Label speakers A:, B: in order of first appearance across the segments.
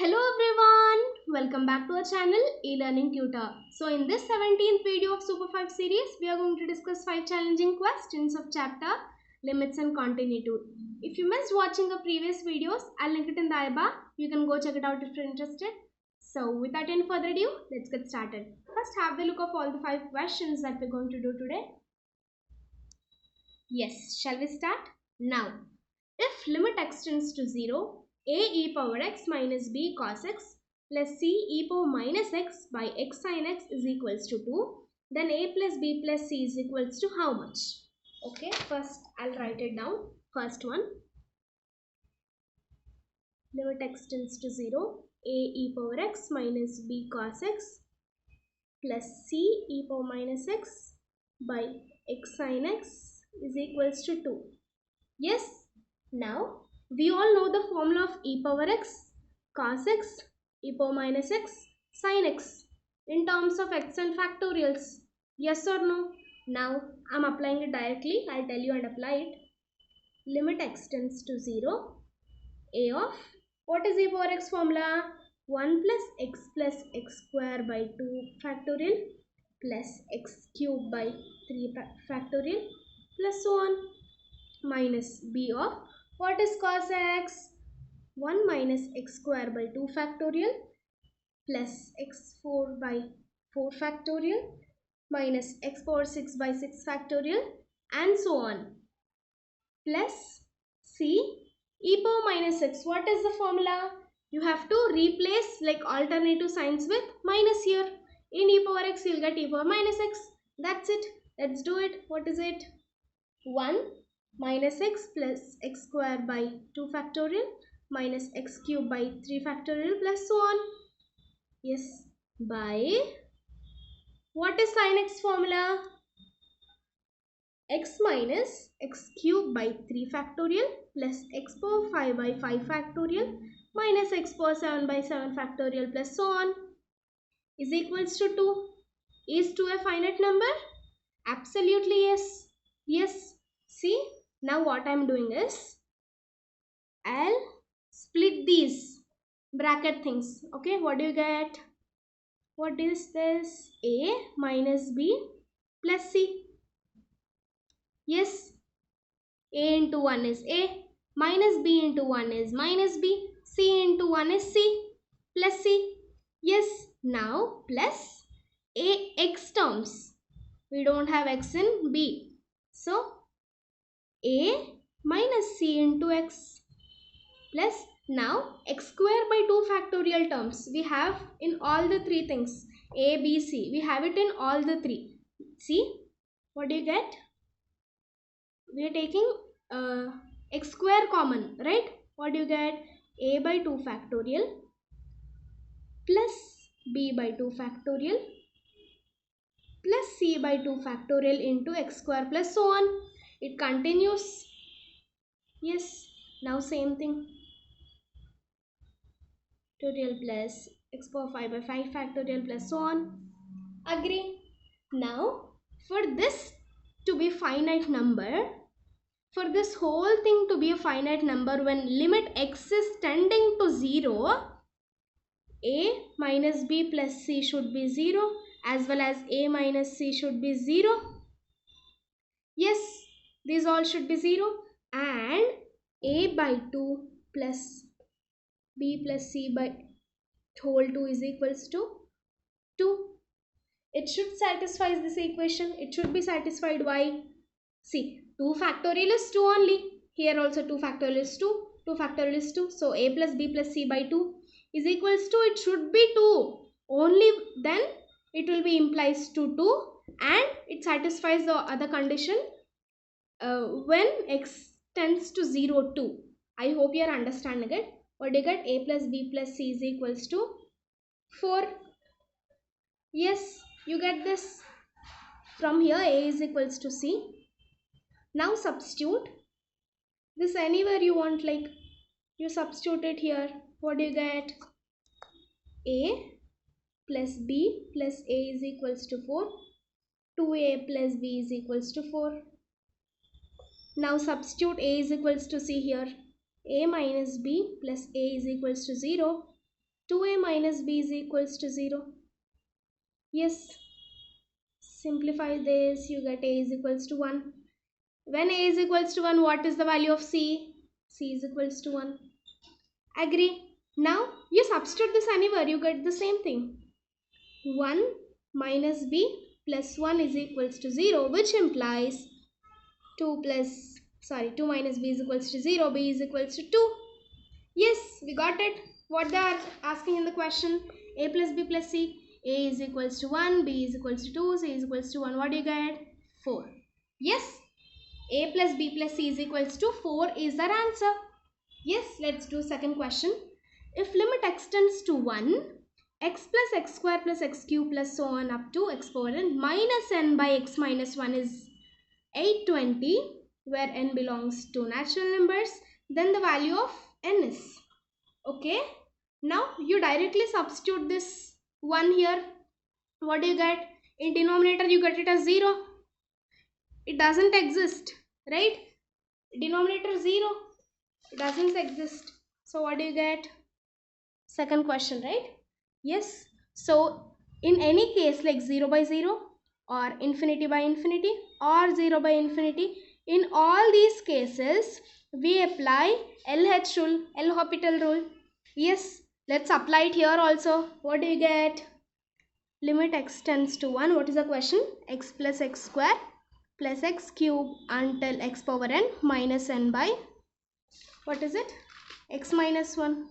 A: Hello everyone, welcome back to our channel e-learning tutor. So in this 17th video of Super 5 series, we are going to discuss 5 challenging questions of chapter Limits and Continuity. If you missed watching the previous videos, I'll link it in the I bar. You can go check it out if you're interested. So without any further ado, let's get started. First, have a look of all the 5 questions that we're going to do today. Yes, shall we start? Now, if limit extends to 0, a e power x minus b cos x plus c e power minus x by x sin x is equals to 2, then a plus b plus c is equals to how much? Okay, first I'll write it down. First one, limit extends to 0, a e power x minus b cos x plus c e power minus x by x sin x is equals to 2. Yes, now we all know the formula of e power x, cos x, e power minus x, sin x in terms of x and factorials. Yes or no? Now I am applying it directly. I'll tell you and apply it. Limit x tends to 0. A of, what is e power x formula? 1 plus x square by 2 factorial plus x cube by 3 factorial plus so on, minus b of, what is cos x? 1 minus x square by 2 factorial plus x4 by 4 factorial minus x power 6 by 6 factorial and so on, plus c e power minus x. What is the formula? You have to replace like alternative signs with minus here. In e power x you will get e power minus x. That's it. Let's do it. What is it? 1 minus x plus x square by 2 factorial minus x cube by 3 factorial plus so on. Yes, by, what is sin x formula? X minus x cube by 3 factorial plus x power 5 by 5 factorial minus x power 7 by 7 factorial plus so on is equals to 2. Is 2 a finite number? Absolutely yes. Yes. See, now what I am doing is, I'll split these bracket things. Okay, what do you get? What is this? A minus b plus c. Yes, a into 1 is a, minus b into 1 is minus b, c into 1 is c plus c. Yes, now plus a x terms. We don't have x in b. So, a minus c into x plus, now x square by 2 factorial terms we have in all the three things, a, b, c. We have it in all the three. See, what do you get? We are taking x square common, right? What do you get? A by 2 factorial plus b by 2 factorial plus c by 2 factorial into x square plus so on. It continues. Yes, now same thing. Factorial plus x power 5 by 5 factorial plus so on. Agree? Now, for this to be finite number, for this whole thing to be a finite number, when limit x is tending to 0, a minus b plus c should be 0 as well as a minus c should be 0. Yes, these all should be 0 and a by 2 plus b plus c by whole 2 is equals to 2. It should satisfy this equation. It should be satisfied by, see, 2 factorial is 2 only. Here also 2 factorial is 2. 2 factorial is 2. So a plus b plus c by 2 is equals to, it should be 2. Only then it will be implies to 2 and it satisfies the other condition when x tends to 0 2. I hope you are understanding it. What do you get? A plus b plus c is equals to 4. Yes, you get this. From here a is equals to c. Now substitute this anywhere you want, like you substitute it here. What do you get? A plus b plus a is equals to 4. 2a plus b is equals to 4. Now substitute a is equals to c here. A minus b plus a is equals to 0. 2a minus b is equals to 0. Yes, simplify this, you get a is equals to 1. When a is equals to 1, what is the value of c? C is equals to 1. Agree? Now you substitute this anywhere, you get the same thing. 1 minus b plus 1 is equals to 0, which implies 2 minus b is equals to 0, b is equals to 2. Yes, we got it. What they are asking in the question, a plus b plus c. A is equals to 1, b is equals to 2, c is equals to 1. What do you get? 4. Yes, a plus b plus c is equals to 4 is our answer. Yes, let's do second question. If limit extends to 1, x plus x square plus x cube plus so on up to x power n minus n by x minus 1 is 820, where n belongs to natural numbers, then the value of n is. Okay, now you directly substitute this 1 here. What do you get? In denominator you get it as 0. It doesn't exist, right? Denominator 0, it doesn't exist. So what do you get? Second question, right? Yes. So in any case, like 0 by 0 or infinity by infinity or 0 by infinity, in all these cases we apply LH rule, L'Hopital rule. Yes, let's apply it here also. What do you get? Limit x tends to 1. What is the question? X plus x square plus x cube until x power n minus n by, what is it? X minus 1.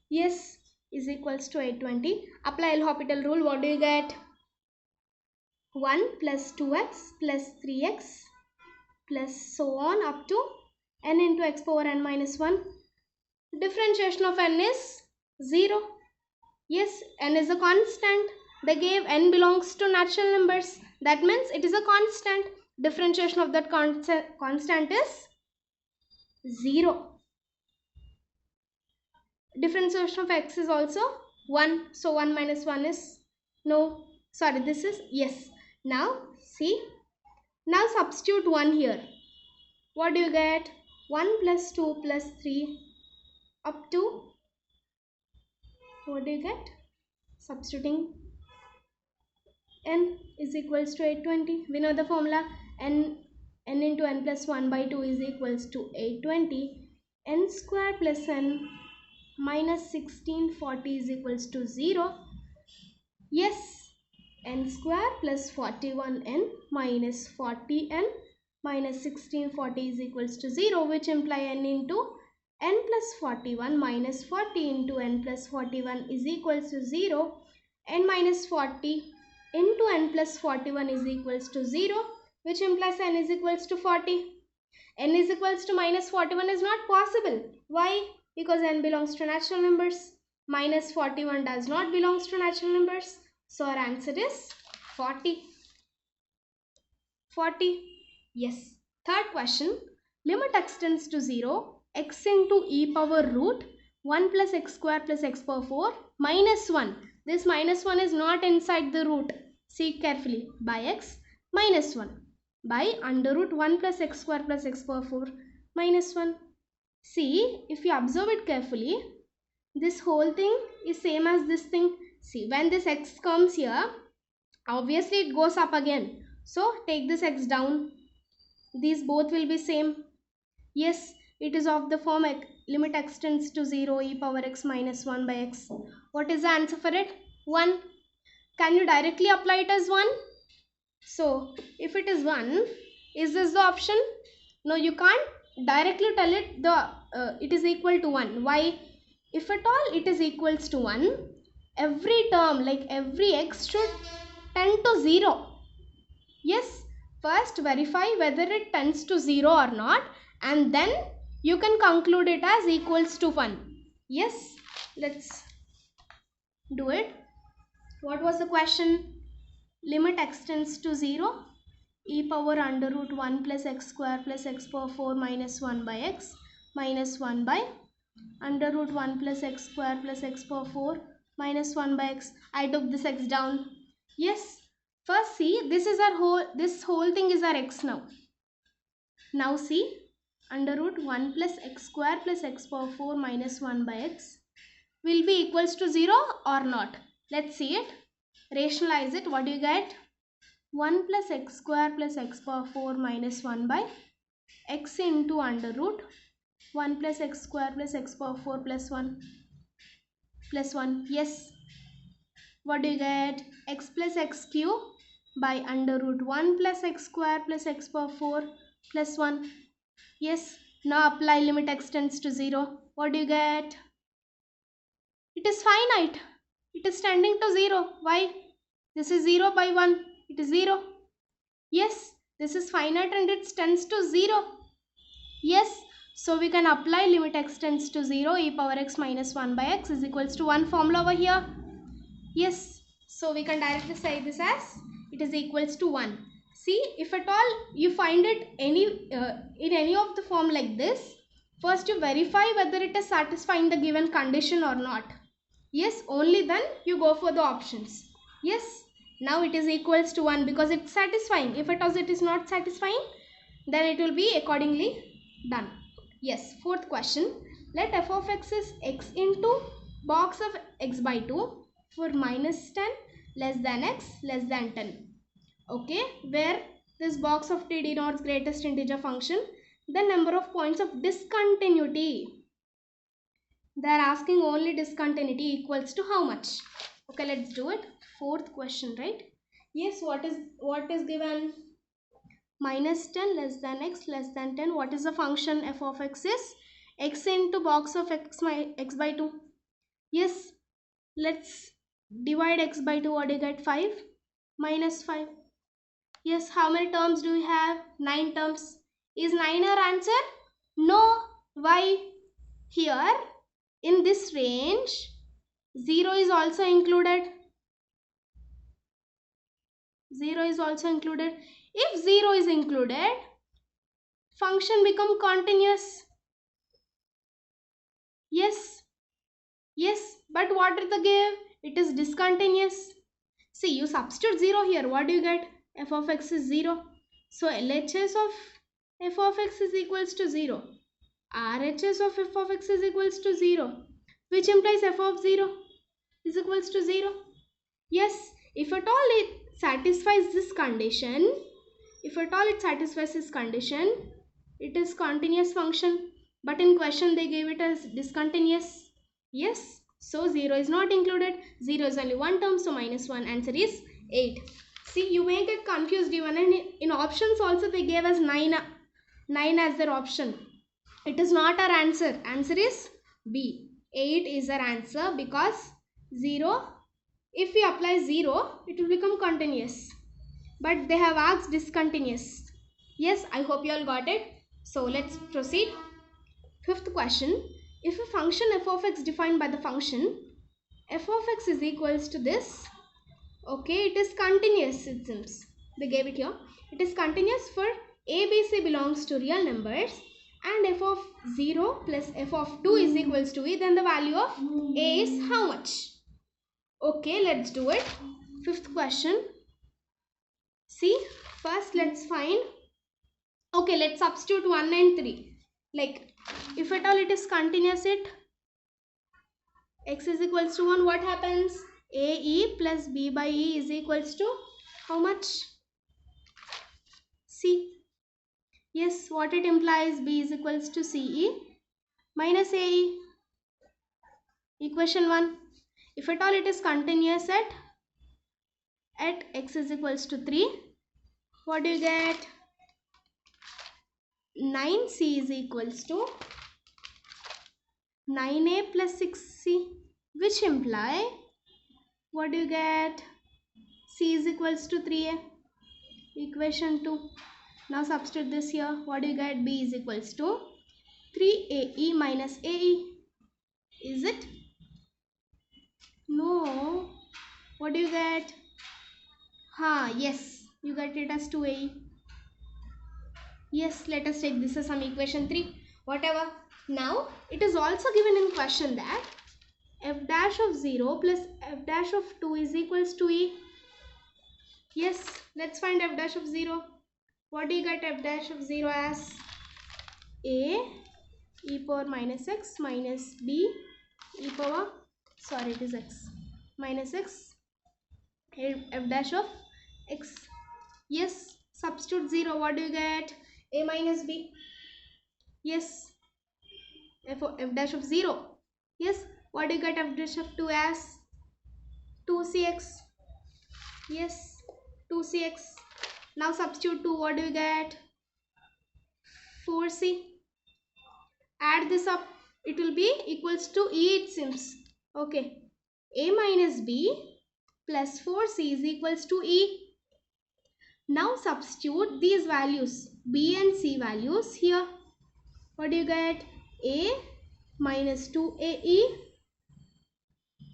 A: Yes, is equals to 820. Apply L'Hopital rule. What do you get? 1 plus 2x plus 3x plus so on up to n into x power n minus 1. Differentiation of n is 0. Yes, n is a constant. They gave n belongs to natural numbers. That means it is a constant. Differentiation of that constant is 0. Differentiation of x is also 1. So 1 minus 1 is no. Sorry, this is yes. Now see. Now substitute 1 here. What do you get? 1 plus 2 plus 3 up to, what do you get? Substituting n is equals to 820. We know the formula. n into n plus 1 by 2 is equals to 820. N square plus n minus 1640 is equals to 0. Yes, n square plus 41n minus 40n minus 1640 is equals to 0, which imply n into n plus 41 minus 40 into n plus 41 is equals to 0. N minus 40 into n plus 41 is equals to 0, which implies n is equals to 40. N is equals to minus 41 is not possible. Why? Because n belongs to natural numbers. Minus 41 does not belongs to natural numbers. So our answer is 40. 40. Yes. Third question. Limit extends to 0. X into e power root 1 plus x square plus x power 4 minus 1. This minus 1 is not inside the root. See carefully. By x minus 1. By under root 1 plus x square plus x power 4 minus 1. See, if you observe it carefully, this whole thing is same as this thing. See, when this x comes here, obviously it goes up again. So take this x down. These both will be same. Yes, it is of the form limit extends to 0 e power x minus 1 by x. What is the answer for it? 1. Can you directly apply it as 1? So if it is 1, is this the option? No, you can't directly tell it it is equal to 1. Why? If at all it is equals to 1, every term, like every x should tend to 0. Yes, first verify whether it tends to 0 or not, and then you can conclude it as equals to 1. Yes, let's do it. What was the question? Limit extends to 0. E power under root 1 plus x square plus x power 4 minus 1 by x minus 1 by under root 1 plus x square plus x power 4 minus 1 by x. I took this x down. Yes. First see, this whole thing is our x now. Now see, under root 1 plus x square plus x power 4 minus 1 by x will be equals to 0 or not. Let's see it. Rationalize it. What do you get? 1 plus x square plus x power 4 minus 1 by x into under root 1 plus x square plus x power 4 plus 1 plus 1. Yes. What do you get? X plus x cube by under root 1 plus x square plus x power 4 plus 1. Yes. Now apply limit x tends to 0. What do you get? It is finite. It is tending to 0. Why? This is 0 by 1. It is 0. Yes. This is finite and it tends to 0. Yes. So we can apply limit x tends to 0 e power x minus 1 by x is equals to 1 formula over here. Yes. So we can directly say this as it is equals to 1. See, if at all you find it in any of the form like this, first you verify whether it is satisfying the given condition or not. Yes, only then you go for the options. Yes, now it is equals to 1 because it's satisfying. If at all it is not satisfying, then it will be accordingly done. Yes, fourth question. Let f of x is x into box of x by 2 for minus 10 less than x less than 10. Okay, where this box of t denotes greatest integer function, the number of points of discontinuity. They are asking only discontinuity equals to how much? Okay, let's do it. Fourth question, right? Yes, what is given? Minus 10 less than x less than 10. What is the function? F of x is x into box of x by 2. Yes, let's divide x by 2. What do you get? 5 minus 5. Yes, how many terms do we have? 9 terms. Is 9 our answer? No. Why? Here in this range 0 is also included. 0 is also included. If 0 is included, function become continuous. Yes. Yes, but what did they give? It is discontinuous. See, you substitute 0 here. What do you get? F of x is 0. So LHS of f of x is equals to 0. RHS of f of x is equals to 0. Which implies f of 0 is equals to 0. Yes, if at all it satisfies this condition, it is continuous function. But in question they gave it as discontinuous. Yes, so 0 is not included. 0 is only one term, so minus 1. Answer is 8. See, you may get confused even, and in options also they gave us 9 as their option. It is not our answer. Answer is B. 8 is our answer because 0, if we apply 0, it will become continuous. But they have asked discontinuous. Yes, I hope you all got it. So let's proceed. Fifth question. If a function f of x defined by the function f of x is equals to this, okay, it is continuous, it seems. They gave it here. It is continuous for a, b, c belongs to real numbers and f of 0 plus f of 2 is equals to e, then the value of a is how much? Okay, let's do it. Fifth question. See, first let's find. Okay, let's substitute 1 and 3. Like, if at all it is continuous, x is equals to 1, what happens? AE plus B by E is equals to how much? C. Yes, what it implies? B is equals to CE minus AE. Equation 1. If at all it is continuous at x is equals to 3, what do you get? 9C is equals to 9A plus 6C, which imply, what do you get? C is equals to 3A. Equation 2. Now substitute this here. What do you get? B is equals to 3AE minus AE. Is it? No. What do you get? Yes. You get it as 2AE. Yes, let us take this as some equation 3. Whatever. Now, it is also given in question that f dash of 0 plus f dash of 2 is equals to E. Yes, let's find f dash of 0. What do you get f dash of 0 as? A e power minus x minus b e power sorry, it is x minus x, f dash of x. Yes, substitute 0. What do you get? A minus b. Yes, f dash of 0. Yes, what do you get? F dash of 2 as 2cx. Yes, 2cx. Now substitute 2. What do you get? 4c. Add this up. It will be equals to e, it seems. Okay. A minus b plus 4c is equals to e. Now substitute these values, b and c values here. What do you get? A minus 2ae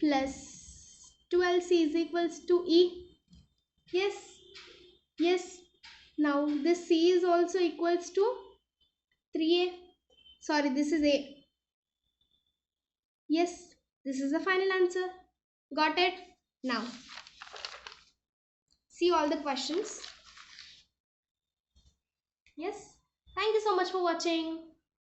A: plus 12c is equals to e. Yes. Yes. Now this c is also equals to 3a. Sorry, this is a. Yes, this is the final answer. Got it? Now, see all the questions. Yes. Thank you so much for watching.